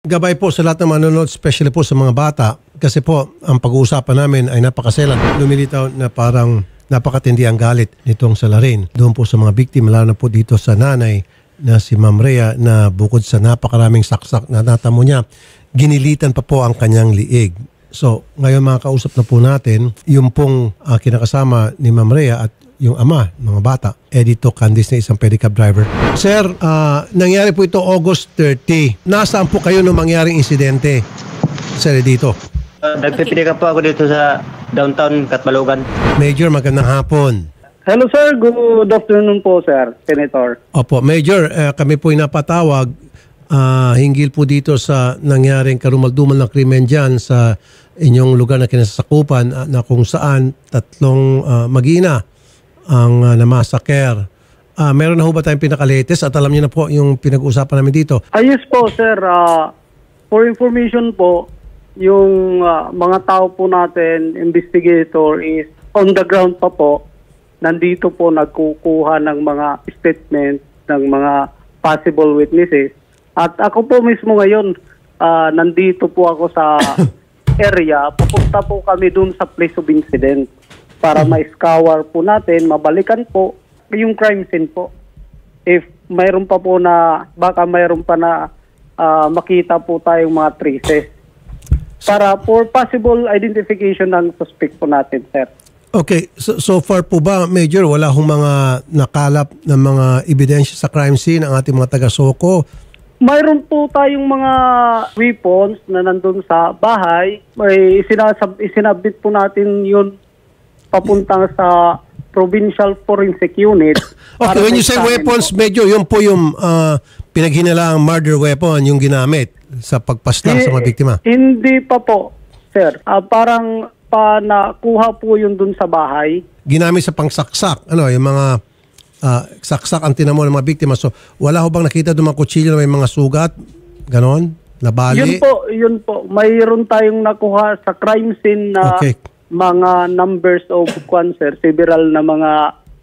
Gabay po sa lahat ng manonood, especially po sa mga bata. Kasi po, ang pag-uusapan namin ay napakaselan. Lumilitaw na parang napakatindi ang galit nitong salarin. Doon po sa mga biktima, lalo na po dito sa nanay na si Ma'am Rhea, na bukod sa napakaraming saksak na natamo niya, ginilitan pa po ang kanyang liig. So, ngayon mga kausap na po natin, yung pong kinakasama ni Ma'am Rhea at yung ama, mga bata, Edito Candice na isang pedicab driver. Sir, nangyari po ito August 30. Nasaan po kayo nung mangyaring insidente, Sir Edito? Nagpipili po ako dito sa downtown Katbalogan. Major, magandang hapon. Hello sir, good afternoon po sir, Senator. Opo, Major, kami po napatawag hinggil po dito sa nangyaring karumaldumal na krimen dyan sa inyong lugar na kinasasakupan na kung saan tatlong mag-ina ang namasaker. Meron na ho ba tayong pinaka-latest at alam niyo na po yung pinag-uusapan namin dito? Yes po sir, for information po, yung mga tao po natin, investigator is on the ground pa po, nandito po nagkukuha ng mga statement ng mga possible witnesses. At ako po mismo ngayon, nandito po ako sa area, pupunta po kami dun sa place of incident para ma-scour po natin, mabalikan po yung crime scene po. If mayroon pa po na, baka mayroon pa na makita po tayong mga traces. Para for possible identification ng suspect po natin, sir. Okay, so far po ba, Major, wala hong mga nakalap na mga ebidensya sa crime scene ang ating mga taga-Soko? Mayroon po tayong mga weapons na nandun sa bahay. May isinabit po natin yun papuntang sa Provincial Forensic Unit. Okay, when you say weapons, Major, yun po yung pinaghinalaang murder weapon, yung ginamit sa pagpaslang sa mga biktima? Hindi pa po, sir. Parang nakuha po yun dun sa bahay. Ginamit sa pangsaksak, ano, yung mga saksak ang tinamo ng mga biktima. So, wala ho bang nakita doon mga kutsilyo na may mga sugat? Ganon? Nabali? Yun po. Mayroon tayong nakuha sa crime scene na mga numbers of cancer, several na mga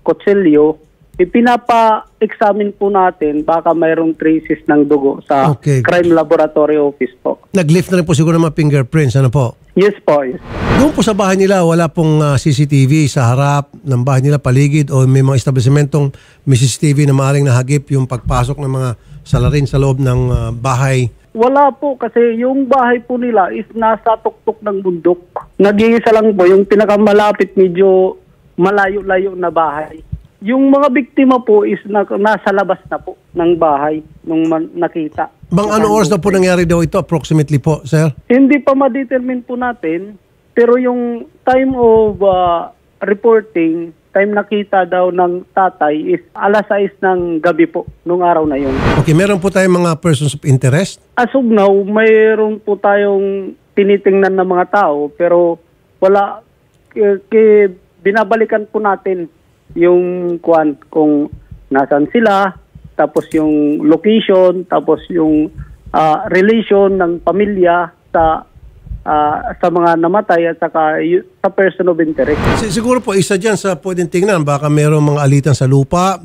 kutsilyo. Ipinapa-examine po natin, baka mayroong traces ng dugo sa crime laboratory office po. Nag-lift na rin po siguro ng mga fingerprints, ano po? Yes po, yes. Doon po sa bahay nila, wala pong CCTV sa harap ng bahay nila, paligid, o may mga establishmentong may CCTV na maaaring nahagip yung pagpasok ng mga salarin sa loob ng bahay? Wala po, kasi yung bahay po nila is nasa tuktok ng bundok. Nag-iisa lang po, yung pinakamalapit medyo malayo-layo na bahay. Yung mga biktima po is nasa labas na po ng bahay nung nakita. Bang ano oras na po nangyari daw ito approximately po, sir? Hindi pa ma-determine po natin, pero yung time of reporting, time nakita daw ng tatay is alas 6 ng gabi po nung araw na yun. Okay, meron po tayong mga persons of interest? As of now, mayroon po tayong tinitingnan ng mga tao, pero wala, binabalikan po natin yung kung nasan sila, tapos yung location, tapos yung relation ng pamilya sa mga namatay at saka sa person of interest. Siguro po isa dyan sa pwedeng tingnan, baka mayroong mga alitan sa lupa,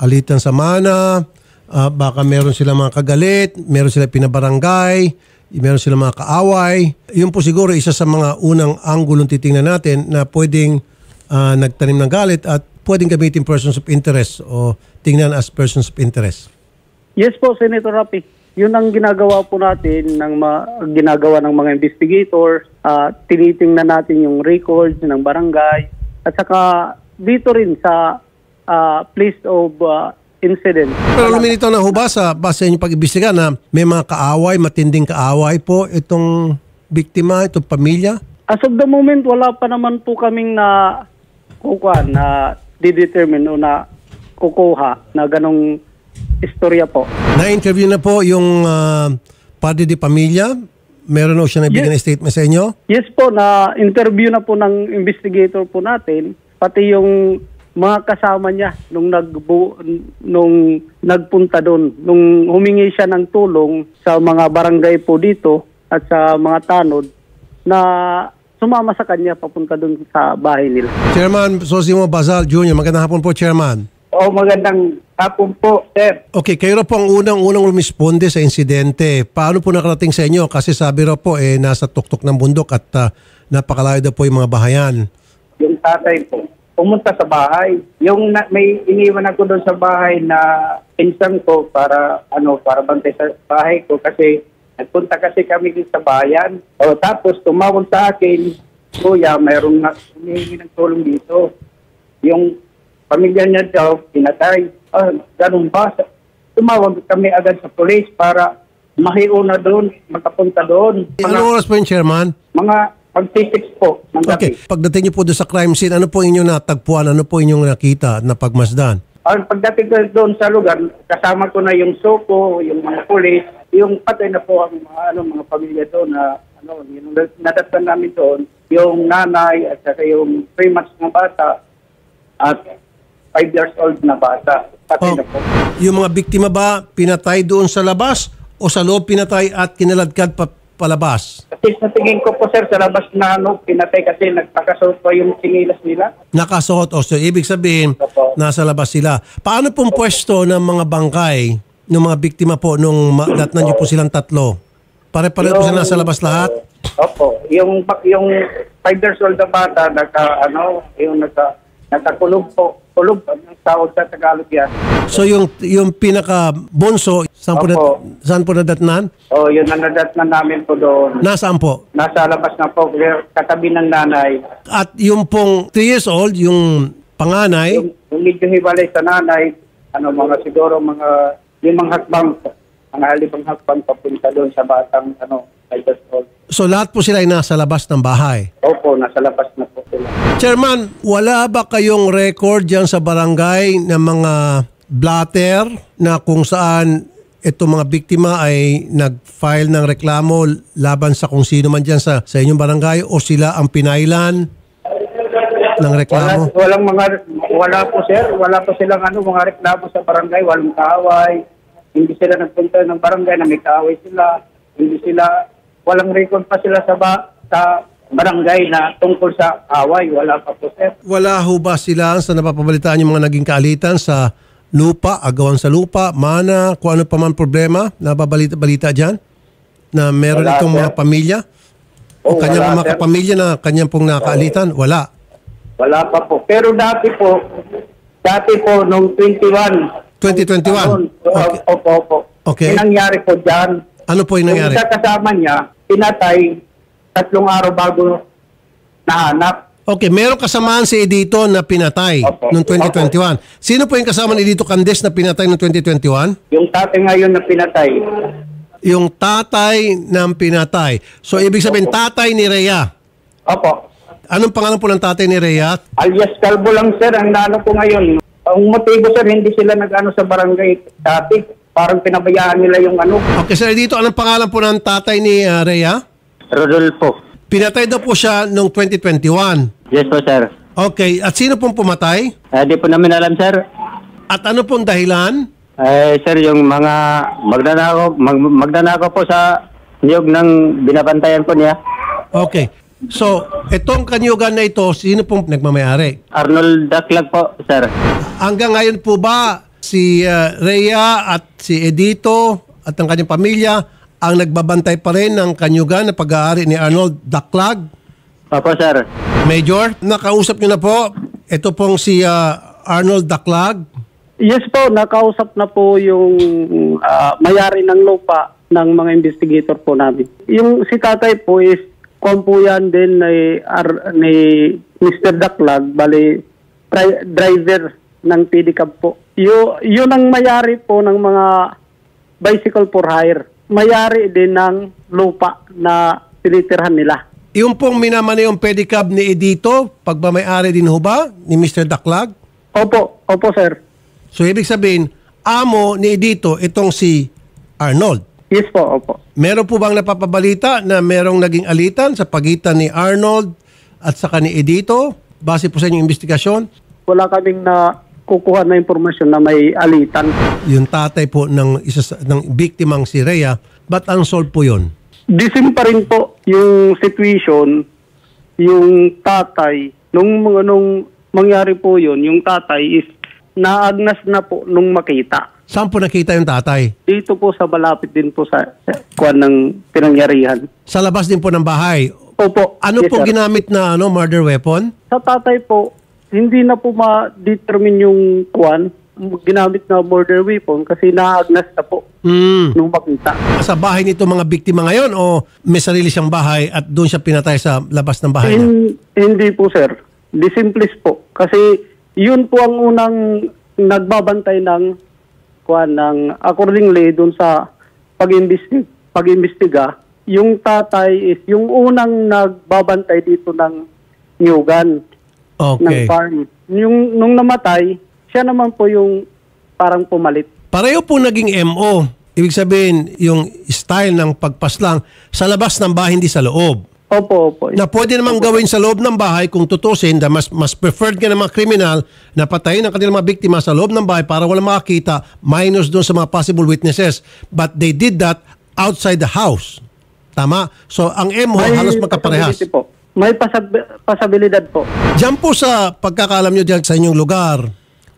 alitan sa mana, baka meron sila mga kagalit, meron sila pinabarangay, meron sila mga kaaway. Yun po siguro isa sa mga unang anggulong titingnan natin na pwedeng nagtanim ng galit at pwedeng gamitin persons of interest o tingnan as persons of interest. Yes po, Senator Rapi. Yun ang ginagawa po natin, ginagawa ng mga investigator. Tinitingnan natin yung records ng barangay. At saka dito rin sa place of incident. Pero luminitaw na ho ba sa base niyo pag-imbestiga na may mga kaaway, matinding kaaway po itong biktima, itong pamilya? As of the moment, wala pa naman po kaming na didetermine o na kukuha na ganong istorya po. Na-interview na po yung padre de pamilya? Meron na siya nabigyan ng statement sa inyo? Yes po, na-interview na po ng investigator po natin, pati yung mga kasama niya nung nagpunta doon, nung humingi siya ng tulong sa mga barangay po dito at sa mga tanod na sumama sa kanya papunta doon sa bahay nila. Chairman Sosimo Bazal Jr., magandang hapon po, Chairman. Magandang hapon po, sir. Okay, kayo raw po ang unang rumisponde sa insidente. Paano po nakarating sa inyo? Kasi sabi raw po, nasa tuktok ng bundok at napakalayo daw po yung mga bahayan. Yung tatay po, pumunta sa bahay. May iniwan ako doon sa bahay na pinsan ko para bantay sa bahay ko kasi nagpunta kasi kami dito sa bayan. Tapos tumawag sa akin, kuya, mayroong humihingi ng tulong dito. Yung pamilya niya daw, pinatay. Ganun ba? Tumawag kami agad sa police para mahiuna doon, makapunta doon. Anong oras po yung chairman? Mga pag-6 po ng gabi. Okay, pagdating niyo po doon sa crime scene, ano po inyong natagpuan? Ano po inyong nakita na pagmasdan? Pagdating ko doon sa lugar, kasama ko na yung soko, yung mga pulis, yung patay na po ang mga pamilya doon na yung nadatnan namin doon, yung nanay at saka yung 3 months na bata at 5 years old na bata. Patay na po. Yung mga biktima ba pinatay doon sa labas o sa loob pinatay at kinaladkad palabas? Kasi sa tingin ko po, sir, sa labas na pinatay kasi nagpakasuot po yung sinilas nila. Nakasuot o so ibig sabihin Opo. nasa labas sila. Paano pong pwesto ng mga bangkay ng mga biktima po nung datnan niyo po silang tatlo? Pare-pareho po sila nasa labas lahat? Opo. Yung 5 years old na bata, nakakulog po. Kulog ang tawag sa Tagalog yan. So yung pinaka bonso, Opo. saan po nadatnan? Yun ang nadatnan namin po doon. Nasaan po? Nasa labas na po, katabi ng nanay. At yung pong 3 years old, yung panganay, Yung medyo hiwalay sa nanay, siguro mga 5 hakbang, mga halibang hakbang papunta doon sa batang 5 years old. so lahat po sila ay nasa labas ng bahay. Opo, nasa labas na po sila. Chairman, wala ba kayong record dyan sa barangay ng mga blatter na kung saan itong mga biktima ay nag-file ng reklamo laban sa kung sino man dyan sa inyong barangay o sila ang pinailan ng reklamo? Wala po, sir. Wala po silang mga reklamo sa barangay. Walang kaaway. Hindi sila nagpunta ng barangay na may kaaway sila. Walang record pa sila sa barangay na tungkol sa away. Wala pa po, sir. Wala ho ba sila sa napapabalitaan yung mga naging kaalitan sa lupa, agawan sa lupa, mana, kung ano pa man problema na babalita dyan? Na meron Wala, itong sir. mga pamilya? O kanyang wala, mga sir. kapamilya na kanyang pong nakaalitan? Wala. Wala pa po. Pero dati po, nung 2021. 2021? Okay. Opo. Okay. Yung nangyari po dyan. Ano po yung nangyari? Yung isa kasama niya, pinatay 3 araw bago nahanap. Okay, meron kasamaan si Edito na pinatay Opo. noong 2021. Sino po yung kasama ni Edito Candes na pinatay noong 2021? Yung tatay ngayon na pinatay. Yung tatay ng pinatay. So, ibig sabihin, tatay ni Rhea. Opo. Anong pangalan po ng tatay ni Rhea? Alias Calvo lang, sir, ang naano ko ngayon. Ang motibo, sir, hindi sila nag-ano sa barangay dati. Parang pinabayaan nila yung Okay, sir, dito, anong pangalan po ng tatay ni Rhea? Rodolfo. Pinatay daw po siya noong 2021. Yes po, sir. Okay, at sino pong pumatay? Di po namin alam, sir. At ano pong dahilan? Sir, yung mga magnanakaw po sa niyog ng binabantayan po niya. Okay. So, itong kanyugan na ito, sino pong nagmamayari? Arnold Daklag po, sir. Hanggang ngayon po ba si Rhea at si Edito at ang kanyang pamilya ang nagbabantay pa rin ng kanyugan na pag-aari ni Arnold Daklag? Opo, sir. Major, nakausap nyo na po. Ito pong si Arnold Daklag. Yes po, nakausap na po yung mayari ng lupa ng mga investigator po namin. Yung si tatay po is kompuyan din ni Mr. Daklag, bali driver ng pedicab po. Yun ang mayari po ng mga bicycle for hire. Mayari din ng lupa na tinitirhan nila. Yung pong minamana yung pedicab ni Edito, pagmamayari din ho ba ni Mr. Daklag? Opo sir. So ibig sabihin, amo ni Edito itong si Arnold. Yes po, opo. Meron po bang napapabalita na merong naging alitan sa pagitan ni Arnold at saka ni Edito? Base po sa inyong investigasyon? Wala kaming na kukuha na impormasyon na may alitan. Yung tatay po ng ng biktimang si Rhea, ba't unsolved po yun? Disim pa rin po yung situation, yung tatay, nung mangyari po yun, yung tatay is naagnas na po nung makita. Saan po nakita yung tatay? Dito po sa malapit din po sa kuwan ng pinangyarihan. Sa labas din po ng bahay. Opo. Ano Yes, po sir. ginamit na murder weapon? Sa tatay po, hindi na po ma-determine yung kuwan, ginamit na murder weapon kasi naagnas na po nung makita. Sa bahay nito mga biktima ngayon o may sarili siyang bahay at doon siya pinatay sa labas ng bahay niya? Hindi po, sir. The simplest po. Kasi yun po ang unang nagbabantay ng kuwan ng accordingly dun sa pag-imbestiga. Yung tatay is yung unang nagbabantay dito ng nyugan ng Okay. farm. Nung namatay, siya naman po yung parang pumalit. Pareho po naging MO. Ibig sabihin, yung style ng pagpaslang sa labas ng bahay, hindi sa loob. Opo, opo. Na pwede namang gawin sa loob ng bahay kung tutusin na mas preferred ka ng mga kriminal na patayin ang kanilang mga biktima sa loob ng bahay para walang makakita minus doon sa mga possible witnesses. But they did that outside the house. Tama? So, ang MO halos magkaparehas. possibility po. May pasabilidad po. Diyan po sa pagkakalam nyo diyan sa inyong lugar,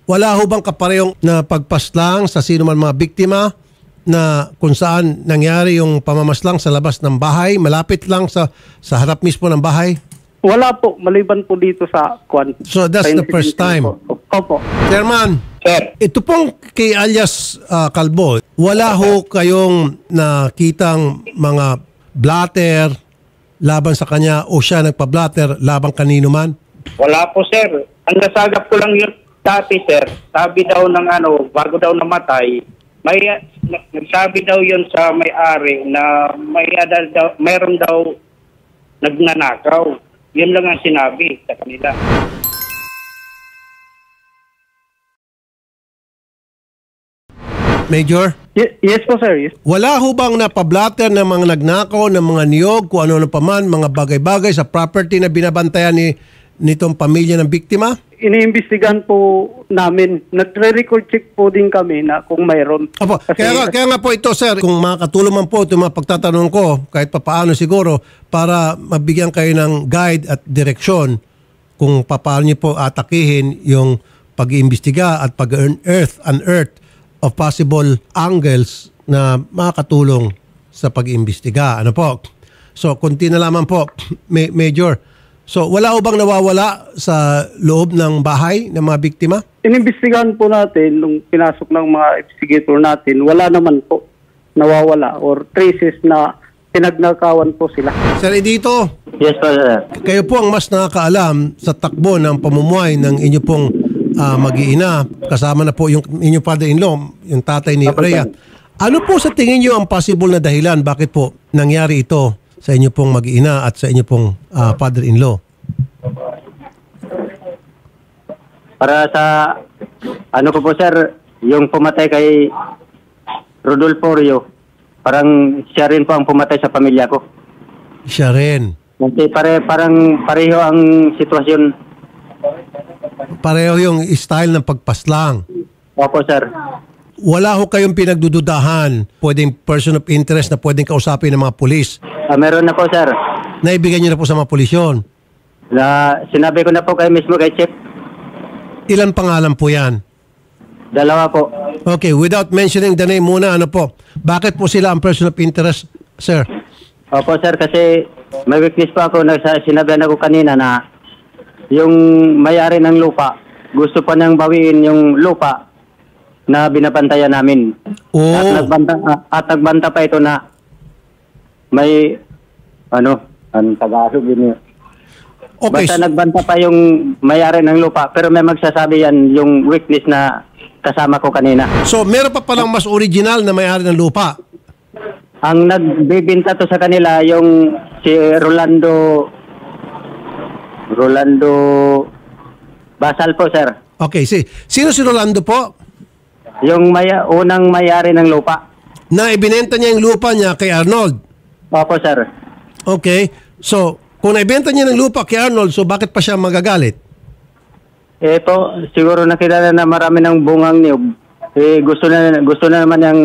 wala ho bang kaparehong na pagpaslang sa sino man mga biktima na kung saan nangyari yung pamamaslang sa labas ng bahay, malapit lang sa harap mismo ng bahay? Wala po, maliban po dito sa kuwan. So that's the first time. Opo. Chairman, Sir, ito pong kay alias Calvo, wala ho kayong nakitang mga blatter laban sa kanya o siya nagpa-blatter laban kanino man? wala po, sir. Ang nasagap ko lang yun dati, sir. Sabi daw ng bago daw namatay, nagsabi daw yun sa may-ari na mayroon daw nagnanakaw. Yun lang ang sinabi sa kanila. Major? Yes po, sir. Yes. Wala ho bang napablatter ng mga nagnakaw, ng mga niyog, kung ano pa man, mga bagay-bagay sa property na binabantayan nitong pamilya ng biktima? Iniimbestigahan po namin. Nagre-record check po din kami na kung mayroon. Opo, kaya nga po ito, sir, kung makakatulong man po itong mga pagtatanong ko, kahit papaano siguro, para mabigyan kayo ng guide at direksyon kung paano niyo po atakihin yung pag-iimbestiga at pag-unearth of possible angles na makakatulong sa pag-iimbestiga. Ano po? So, kunti na lamang po, Major. So, wala ho bang nawawala sa loob ng bahay ng mga biktima? Inimbestigahan po natin nung pinasok ng mga investigator natin, wala naman po nawawala or traces na pinagnakawan po sila. Sir Edito, Yes po, sir. kayo po ang mas nakakaalam sa takbo ng pamumuhay ng inyo pong mag-iina. Kasama na po yung inyong father-in-law, yung tatay ni Rhea. Ano po sa tingin nyo ang possible na dahilan bakit po nangyari ito sa inyo pong mag-iina at sa inyo pong father-in-law? Para sa ko po, sir, yung pumatay kay Rodolfo Rio, parang siya rin po ang pumatay sa pamilya ko. Siya rin. Kasi parang pareho ang sitwasyon. Pareho yung style ng pagpaslang. Opo, sir. Wala ho kayong pinagdududahan, pwedeng person of interest na pwedeng kausapin ng mga pulis. Meron na po, sir. Naibigay niyo na po sa mga pulis yun. Sinabi ko na po kayo mismo kay Chief. Ilan pangalan po yan? 2 po. Okay, without mentioning the name muna, ano po? Bakit po sila ang person of interest, sir? Opo, sir, kasi may witness pa ako. Sinabihan ako kanina na yung may-ari ng lupa, gusto pa niyang bawiin yung lupa na binabantayan namin. Oh. At nagbanta pa ito na may ang Tagalog yun. Okay. Basta nagbanta pa yung may-ari ng lupa, pero may magsasabi yan yung witness na kasama ko kanina. So, meron pa palang mas original na may-ari ng lupa. Ang nagbibinta to sa kanila yung si Rolando Basal po, sir. Okay, sino si Rolando po? Yung unang may-ari ng lupa. Na ibinenta niya yung lupa niya kay Arnold. Opo, sir. Okay, so kung naibenta niya ng lupa kay Arnold, so bakit pa siya magagalit? Ito, siguro nakilala na marami ng bungang niyog. Gusto na naman yung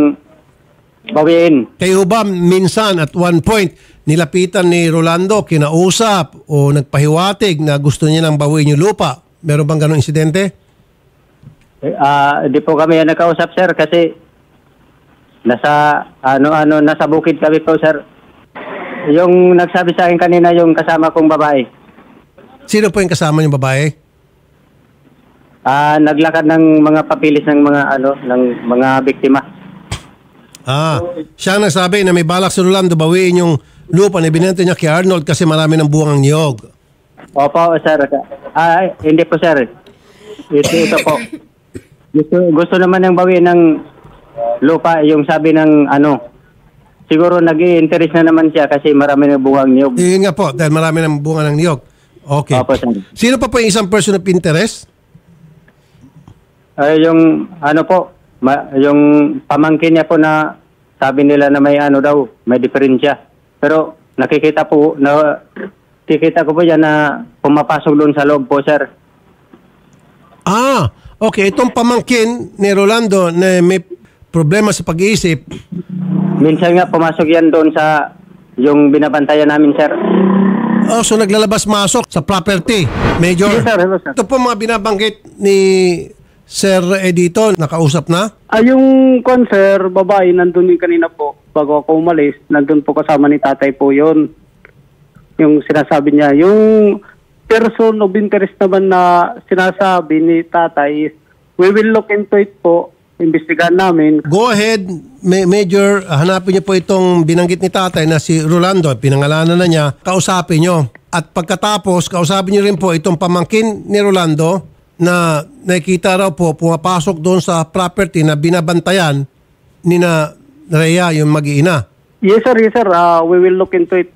bawiin. Kayo ba minsan at one point nilapitan ni Rolando, kinausap o nagpahiwatig na gusto niya nang bawiin yung lupa? Meron bang ganong insidente? Di po kami nakausap, sir, kasi nasa nasa bukid kami po, sir. Yung nagsabi sa akin kanina yung kasama kong babae. Sino po yung kasama yung babae? Naglakad ng mga papilis ng mga biktima. Siya ang nagsabi na may balak si Rolando bawiin yung lupa na binenta niya kay Arnold kasi marami ng bungang niyog. Opo, sir. Hindi po, sir. Ito po. Gusto naman ng bawiin ng lupa, yung sabi ng siguro nag-i-interest na naman siya kasi marami ng bungang niyog. Yun nga po, dahil marami ng bunga ng niyog. Okay. Opo, sir. Sino pa po yung isang person of interest? Yung yung pamangkin niya po na sabi nila na may may diferensya. Pero nakikita ko po yan na pumapasok doon sa loob po, sir. Okay. Itong pamangkin ni Rolando na may problema sa pag-iisip. Minsan nga pumasok yan doon sa yung binabantayan namin, sir. So naglalabas-masok sa property. Major. Yes, sir. Hello, sir. Ito po mga binabanggit ni Sir Edito, nakausap na? Yung sir, babae, nandun yung kanina po. Bago ako umalis, nandun po kasama ni tatay po yun. Yung sinasabi niya. Yung person of interest naman na sinasabi ni tatay is, we will look into it po. Imbestigahan namin. Go ahead, Major. Hanapin niyo po itong binanggit ni tatay na si Rolando. Pinangalanan na niya. Kausapin niyo. At pagkatapos, kausapin niyo rin po itong pamangkin ni Rolando na nakikita raw po pumapasok doon sa property na binabantayan ni na Rhea, yung mag-iina. Yes, sir. Yes, sir. We will look into it.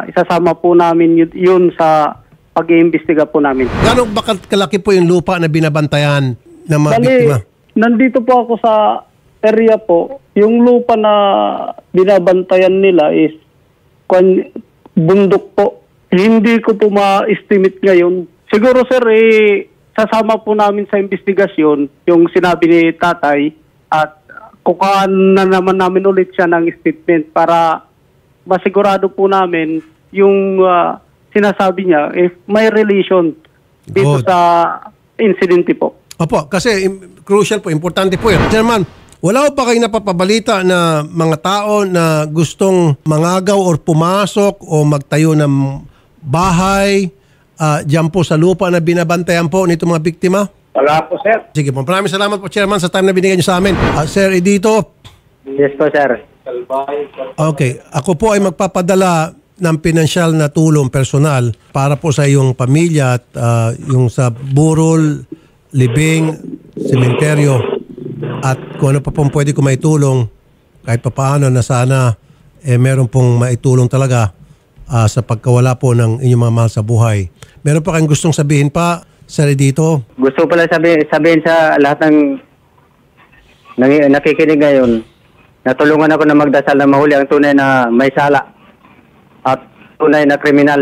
Isasama po namin yun sa pag-iimbestiga po namin. Gano'ng ba kalaki po yung lupa na binabantayan ng mga biktima? Nandito po ako sa area po. Yung lupa na binabantayan nila is bundok po. Hindi ko po ma-estimate ngayon. Siguro, sir, sasama po namin sa investigasyon yung sinabi ni tatay at kukaan na naman namin ulit siya ng statement para masigurado po namin yung sinasabi niya if may relation dito sa incident po. Opo, kasi crucial po, importante po yun. Chairman, wala po ba kayo napapabalita na mga tao na gustong mangagaw or pumasok o magtayo ng bahay diyan po sa lupa na binabantayan po nito mga biktima? Wala po, sir. Sige po, maraming salamat po, Chairman, sa time na binigyan niyo sa amin. Sir Edito. Yes po, sir. Okay, ako po ay magpapadala ng pinansyal na tulong personal para po sa iyong pamilya at yung sa burol, libing, sementeryo at kung ano pa pong pwede ko maitulong kahit pa paano na sana meron pong maitulong talaga sa pagkawala po ng inyong mga mahal sa buhay. Meron pa kayong gustong sabihin pa, Sir Edito? Gusto pala sabihin sa lahat ng nakikinig ngayon, natulungan ako na magdasal na mahuli ang tunay na may sala at tunay na kriminal.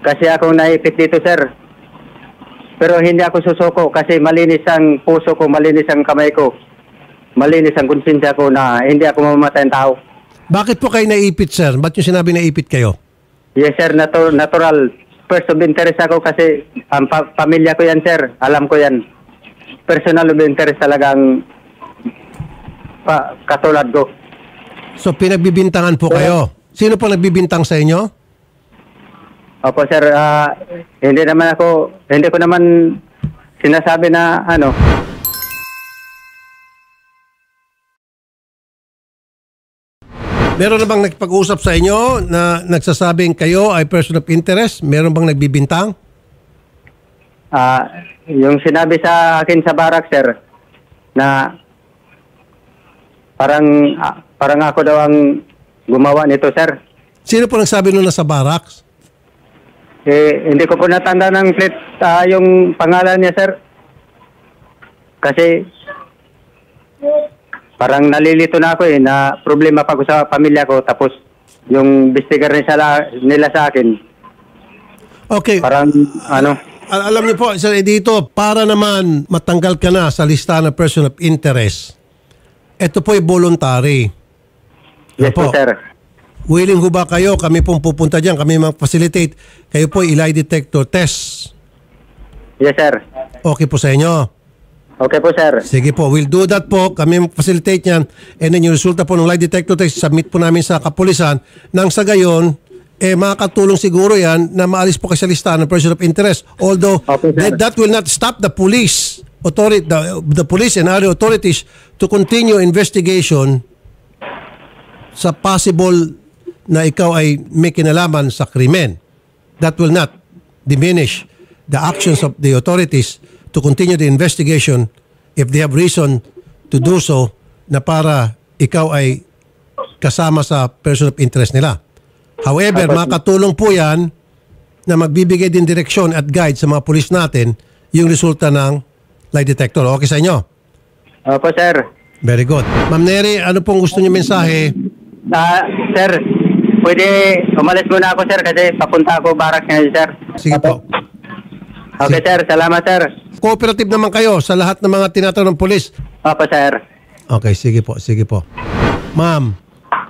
Kasi akong naipit dito, sir. Pero hindi ako susuko kasi malinis ang puso ko, malinis ang kamay ko, malinis ang konsensya ko na hindi ako mamamatay ng tao. Bakit po kayo naipit, sir? Ba't yung sinabi naipit kayo? Yes, sir. Natural. First of interest ako kasi ang pamilya ko yan, sir. Alam ko yan. Personal of interest talagang katulad ko. So pinagbibintangan po kayo? Sino po nagbibintang sa inyo? Opo, sir. Hindi ko naman sinasabi na Meron na bang nakipag-usap sa inyo na nagsasabing kayo ay person of interest? Meron bang nagbibintang? Yung sinabi sa akin sa barak, sir, na parang ako daw ang gumawa nito, sir. Sino po nagsabi nung nasa barracks? Hindi ko po natanda ng plate yung pangalan niya, sir. Kasi parang nalilito na ako na problema pa ko sa pamilya ko tapos yung bistigar nila sa akin. Okay. Parang Alam niyo po, Sir Edito, para naman matanggal ka na sa lista ng person of interest, ito po ay voluntary. Yes po, sir. Willing ho ba kayo? Kami pong pupunta dyan. Kami mag-facilitate. Kayo po lie detector test. Yes, sir. Okay po sa inyo? Okay po, sir. Sige po, we'll do that po. Kami facilitate yan. And then yung resulta po ng lie detector test, submit po namin sa kapulisan. Nang sa gayon, makakatulong siguro yan na maalis po kayo sa listahan ng person of interest. Although, Okay, sir. that will not stop the police authority, the police and other authorities to continue investigation sa possible na ikaw ay may kinalaman sa krimen. That will not diminish the actions of the authorities to continue the investigation if they have reason to do so na para ikaw ay kasama sa person of interest nila. However, makatulong po yan na magbibigay din direksyon at guide sa mga pulis natin yung resulta ng lie detector. Okay sa inyo? Opo, sir. Very good. Ma'am Neri, ano pong gusto niyo mensahe? Sir, pwede umalis muna ako, sir, kasi papunta ako barak ngayon, sir. Sige po. Okay, sir. Salamat, sir. Cooperative naman kayo sa lahat ng mga tinatanong ng pulis. Opo, sir. Okay, sige po, sige po. Ma'am,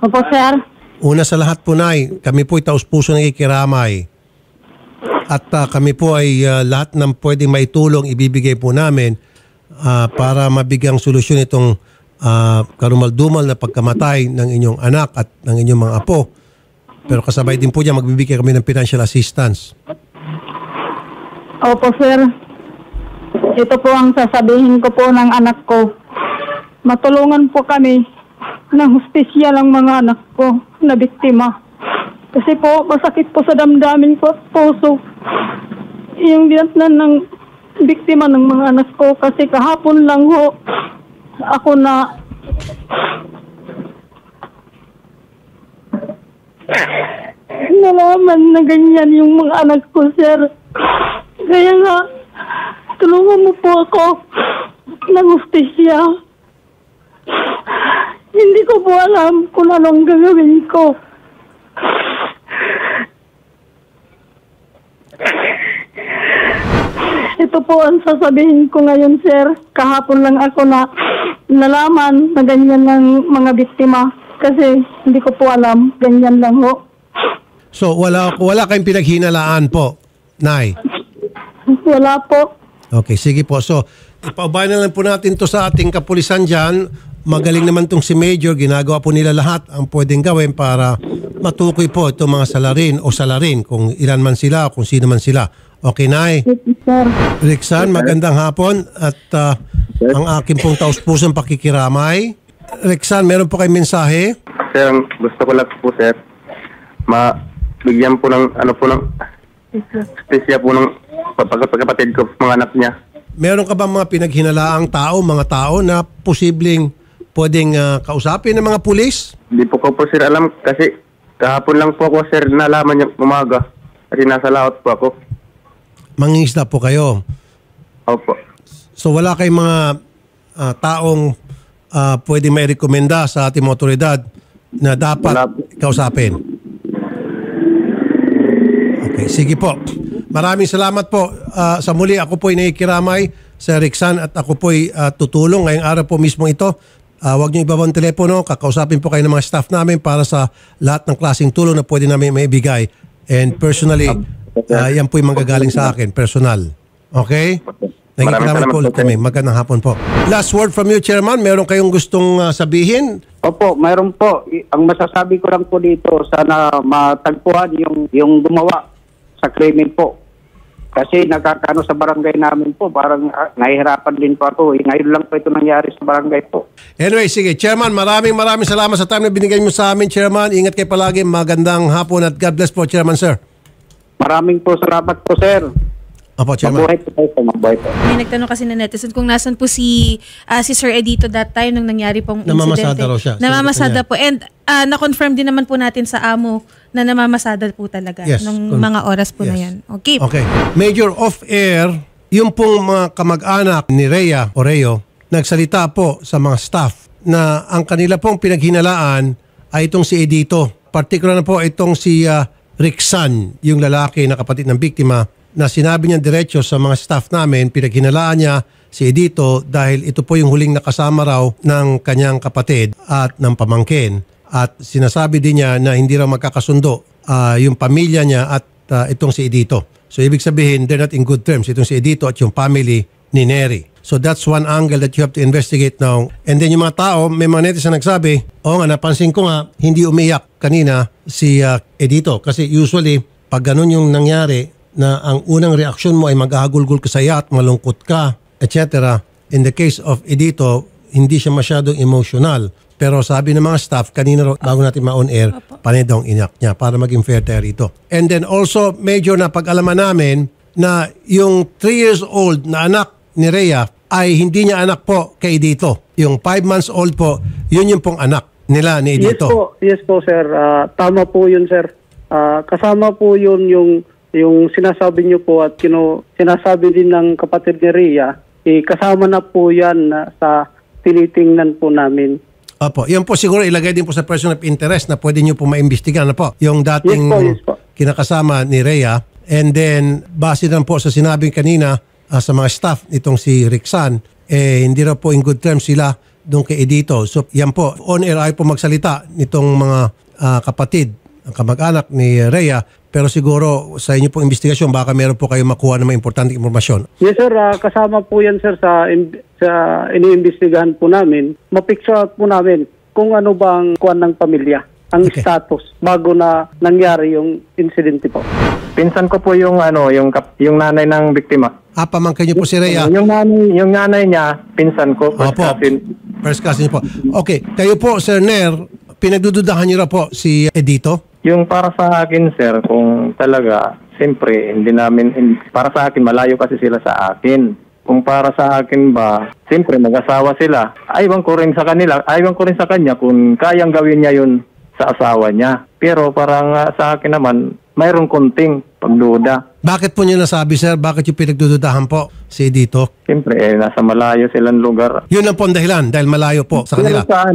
Opo, sir. una sa lahat po, Nay, kami po ay taus-puso nakikiramay. At kami po ay lahat ng pwedeng maitulong ibibigay po namin para mabigyang solusyon itong karumal-dumal na pagkamatay ng inyong anak at ng inyong mga apo. Pero kasabay din po dyan, magbibigay kami ng financial assistance. Opo, sir. Ito po ang sasabihin ko po ng anak ko. Matulungan po kami ng hustisya ng mga anak ko na biktima. Kasi po, masakit po sa damdamin ko at puso. Yung dinatnan ng biktima ng mga anak ko kasi kahapon lang ho ako na nalaman na ganyan yung mga anak ko, sir. Kaya nga, tulungan mo po ako ng hustisya. Hindi ko po alam kung anong gagawin ko. Ito po ang sasabihin ko ngayon, sir. Kahapon lang ako na nalaman na ganyan ng mga biktima. Kasi hindi ko po alam. Ganyan lang ho. So, wala kayong pinaghinalaan po, Nay? Wala po. Okay, sige po. So, ipaubay na lang po natin to sa ating kapulisan dyan. Magaling naman tong si Major. Ginagawa po nila lahat ang pwedeng gawin para matukoy po itong mga salarin kung ilan man sila o kung sino man sila. Okay, Nay? Sir. Rixan, magandang hapon at ang aking pong taus-pusong pakikiramay. Rixan, meron po kayong mensahe? Sir, ang gusto ko lang po, sir, mabigyan po ng, spesya po ng pagkapatid ko, mga anak niya. Meron ka ba mga pinaghinalaang tao, mga tao na posibleng pwedeng kausapin ng mga pulis? Hindi po ko po, sir, alam, kasi kahapon lang po ako, sir, nalaman niya umaga. Kasi nasa laot po ako. Mangingisda po kayo. Opo. So wala kayong mga taong pwedeng may rekomenda sa ating mga otoridad na dapat kausapin. Okay, sige po. Maraming salamat po. Sa muli, ako po ay nakikiramay sa Rixan at ako po ay tutulong ngayong araw po mismo ito. Huwag niyo ibabang telepono. Kakausapin po kayo ng mga staff namin para sa lahat ng klaseng tulong na pwede namin maibigay. And personally, yan po yung manggagaling sa akin, personal. Okay? Nakikiramay po ulit kami. Magandang hapon po. Last word from you, Chairman. Meron kayong gustong sabihin? Opo, mayroon po. Ang masasabi ko lang po dito, sana matagpuan yung gumawa sa krimen po. Kasi nagkakano sa barangay namin po, parang nahihirapan din po ako. Ngayon lang po ito nangyari sa barangay po. Anyway, sige. Chairman, maraming salamat sa time na binigay mo sa amin, Chairman. Ingat kayo palagi. Magandang hapon at God bless po, Chairman, sir. Maraming po salamat po, sir. Opo, Chairman. Mabuhay po tayo, mabuhay po. May nagtanong kasi na netizen kung nasan po si Sir Edito that time nung nangyari pong Namamasada insidente. raw siya. Namamasada po. And na-confirm din naman po natin sa amo na namamasada po talaga Yes. nung mga oras po na Yes. yan. Okay. Okay. Major off-air, yung pong mga kamag-anak ni Rhea o Reo, nagsalita po sa mga staff na ang kanila pong pinaghinalaan ay itong si Edito. Particular na po itong si Rixan, yung lalaki na kapatid ng biktima, na sinabi niya diretso sa mga staff namin, pinaghinalaan niya si Edito dahil ito po yung huling nakasama raw ng kanyang kapatid at ng pamangkin. At sinasabi din niya na hindi raw magkakasundo yung pamilya niya at itong si Edito. So ibig sabihin, they're not in good terms. Itong si Edito at yung family ni Neri. So that's one angle that you have to investigate now. And then yung mga tao, may mga netizen nagsabi, nga, napansin ko nga, hindi umiyak kanina si Edito. Kasi usually, pag ganun yung nangyari, na ang unang reaksyon mo ay maghahagulgul ka sa iya at malungkot ka, etc. In the case of Edito, hindi siya masyadong emotional. Pero sabi ng mga staff, kanina bago natin ma-on air, panay daw ang inak niya para maging fair tayo rito. And then also, Major, na pag-alaman namin na yung 3 years old na anak ni Rhea ay hindi niya anak po kay Edito. Yung 5 months old po, yun yung pong anak nila ni Edito. Yes po sir. Tama po yun sir. Kasama po yun yung sinasabi niyo po at sinasabi din ng kapatid ni Rhea, kasama na po yan sa tinitingnan po namin. Opo, yan po siguro ilagay din po sa person of interest na pwede nyo po maimbestigahan na po. Yung dating Yes po. kinakasama ni Rhea. And then, base lang po sa sinabing kanina sa mga staff itong si Rixan, hindi raw po in good terms sila doon kay Edito. So yan po, on air ay po magsalita nitong mga kapatid, kamag-anak ni Rhea. Pero siguro sa inyo pong investigasyon, baka meron po kayo makuha ng mga importanteng impormasyon. Yes sir, kasama po yan sir sa iniimbestigahan po namin. Ma-picture out po namin kung ano bang kuwan ng pamilya, ang status bago na nangyari yung insidente po. Pinsan ko po yung nanay ng biktima. Pamangkin niyo po si Rhea. Yung nanay niya, pinsan ko, first cousin. First cousin niyo po. Okay, kayo po, Sir Ner, pinagdududahan niyo ra po si Edito? Yung para sa akin, sir, kung talaga, siyempre, para sa akin, malayo kasi sila sa akin. Kung para sa akin ba, siyempre, mag-asawa sila. Aywan ko rin sa kanya kung kayang gawin niya yun sa asawa niya. Pero parang sa akin naman, mayroong konting pagduda. Bakit po niyo nasabi, sir? Bakit yung pinagdududahan po si Edito? Siyempre, nasa malayo silang lugar. Yun ang po ang dahilan, dahil malayo po sa kanila. Pero sa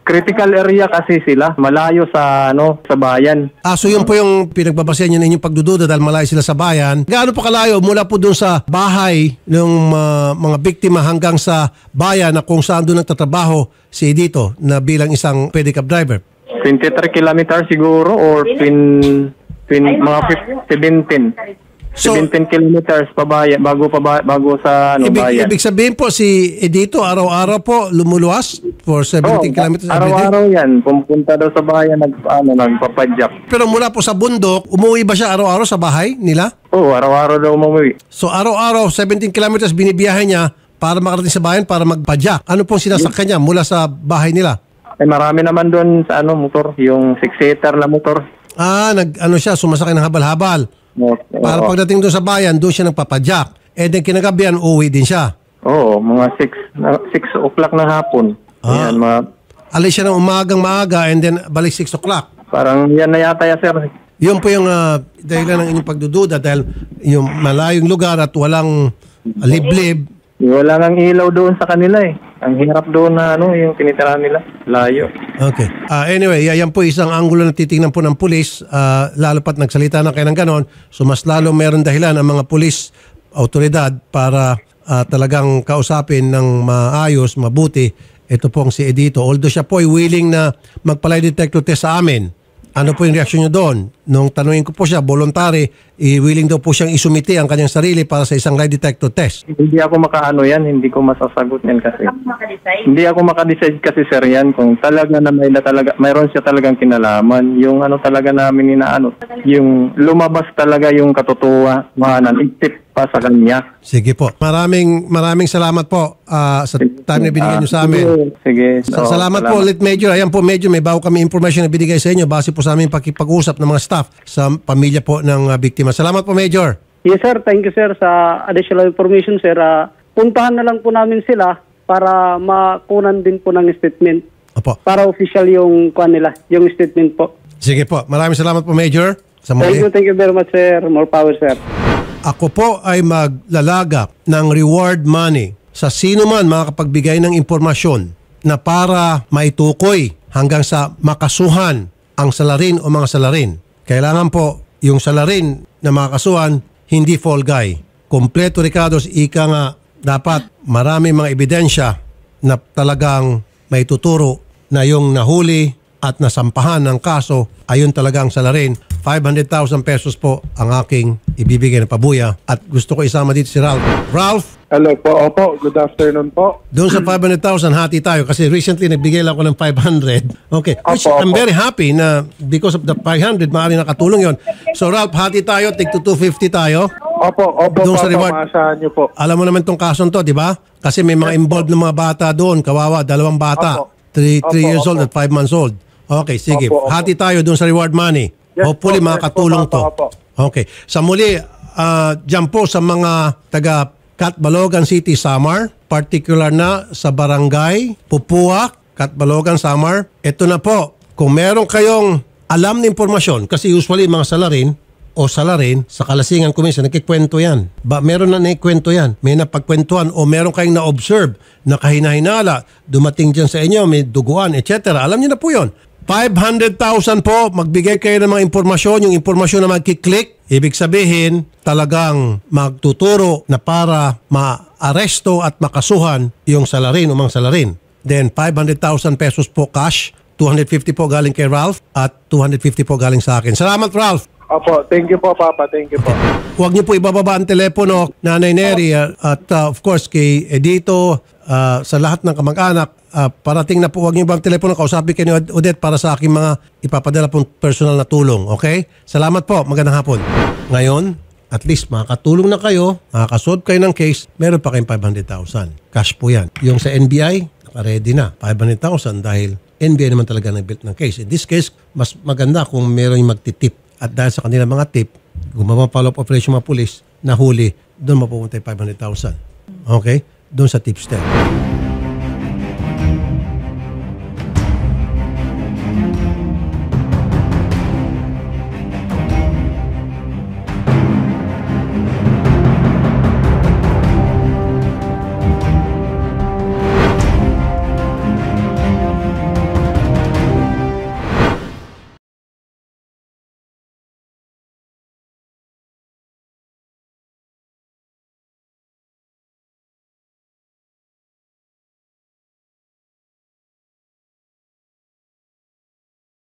critical area kasi sila, malayo sa bayan. So yun po yung pinagbabasehan niyo ninyong pagdududa dahil malayo sila sa bayan. Gaano pa kalayo mula po doon sa bahay ng mga biktima hanggang sa bayan na kung saan doon nagtatrabaho si Edito na bilang isang pedicab driver? 23 kilometers siguro or mga 17. So, 17 kilometers bago sa bayan. Ibig sabihin po si Edito araw-araw po lumuluwas for 17 kilometers every day? Araw-araw yan. Pumunta daw sa bayan, nagpapadyak. Pero mula po sa bundok, umuwi ba siya araw-araw sa bahay nila? Oo, araw-araw daw umuwi. So araw-araw, 17 kilometers binibiyahe niya para makarating sa bayan para magpadyak. Ano pong sinasakyan niya mula sa bahay nila? Marami naman doon sa motor, yung 6-seater na motor. Siya, sumasakay ng habal-habal. Para pagdating doon sa bayan, doon siya nagpapadyak. Then kinagabihan, uwi din siya. Oo, mga 6 o'clock na hapon. Ayan, alis siya ng umagang maaga and then balik 6 o'clock. Parang yan na yata sir. Yun po yung dahilan ng inyong pagdududa dahil yung malayong lugar at walang liblib. Wala nang ilaw doon sa kanila eh. Ang hirap doon na yung tinitirahan nila. Layo. Okay. Anyway, yan po isang anggulo na titingnan po ng pulis. Lalo pat nagsalita na kayo ng ganon. So mas lalo meron dahilan ang mga pulis, autoridad para talagang kausapin ng maayos, mabuti. Ito pong si Edito. Although siya po ay willing na magpa-lie detector test sa amin. Ano po yung reaksyon niyo doon? Nung tanungin ko po siya, voluntary, willing daw po siyang isumiti ang kanyang sarili para sa isang lie detector test. Hindi ako hindi ko masasagot yan kasi. Hindi ako makadecide kasi sir yan kung talaga na mayroon siya talagang kinalaman. Yung talaga namin yung lumabas talaga yung katotohanan, isip pa sa kanya. Sige po. Maraming salamat po sa time na binigyan niyo sa amin. Sige. Salamat po ulit, Major. Ayan po, Major, may bago kami information na binigay sa inyo base po sa aming pakipag-usap ng mga staff sa pamilya po ng biktima. Salamat po, Major. Yes sir, thank you sir sa additional information sir. Puntahan na lang po namin sila para makunan din po ng statement. Opo. Para official yung yung statement po. Sige po. Maraming salamat po, Major. Thank you very much sir. More power sir. Ako po ay maglalagak ng reward money sa sino man makakapagbigay ng impormasyon na para maitukoy hanggang sa makasuhan ang salarin o mga salarin. Kailangan po yung salarin na makakasuhan, hindi fall guy. Kompleto, Ricardo, ika nga, dapat marami mga ebidensya na talagang may tuturo na yung nahuli at nasampahan ng kaso ayun talagang salarin. 500,000 pesos po ang aking ibibigay na pabuya at gusto ko isama dito si Ralph. Ralph, Hello po, opo. Good afternoon po. doon sa 500,000 hati tayo kasi recently nagbigay lang ako ng 500. Okay. Which Opo, I'm opo. very happy na because of the 500 maaari nakatulong yon. So Ralph, hati tayo, take to 250 tayo. Opo, Doon sa Papa, reward. maasahan niyo po. Alam mo naman tong kasong to, di ba? Kasi may mga involved ng mga bata doon, kawawa, 2 bata. Opo. 3 Opo, years old opo. at 5 months old. Okay, sige. Opo, opo. Hati tayo doon sa reward money. Yes Hopefully po, yes makakatulong po, to. Papa, opo. Okay. Sa muli, dyan po sa mga taga Catbalogan City, Samar, particular na sa barangay Pupuak, Catbalogan, Samar. Ito na po, kung meron kayong alam na impormasyon, kasi usually mga salarin o salarin, sa Kalasingan Commission, nakikwento yan. Meron na nakikwento yan. May napagkwentuhan o meron kayong na-observe na kahinahinala, dumating dyan sa inyo, may duguan, etc. Alam niyo na po yun. 500,000 po, magbigay kayo ng mga impormasyon, yung impormasyon na magkiklik, ibig sabihin talagang magtuturo na para ma-aresto at makasuhan yung salarin o mga salarin. Then 500,000 pesos po cash, 250 po galing kay Ralph at 250 po galing sa akin. Salamat Ralph! Opo, thank you po, Papa. Thank you po. Huwag niyo po ibababa ang telepono, Nanay Neri, at of course kay Edito, sa lahat ng kamag-anak. Parating na po, huwag niyo ba ang telepono, kausapin kayo ni Odette para sa aking mga ipapadala pong personal na tulong. Okay? Salamat po. Magandang hapon. Ngayon, at least makakatulong na kayo, makakasolve kayo ng case, meron pa kayong 500,000. Cash po yan. Yung sa NBI, naka-ready na. 500,000 dahil NBI naman talaga nag-build ng case. In this case, mas maganda kung meron yung magtitip. At dahil sa kanilang mga tip, gumamang follow-up operation mga pulis, nahuli, doon mapupunta yung 500,000. Okay? Doon sa tip step.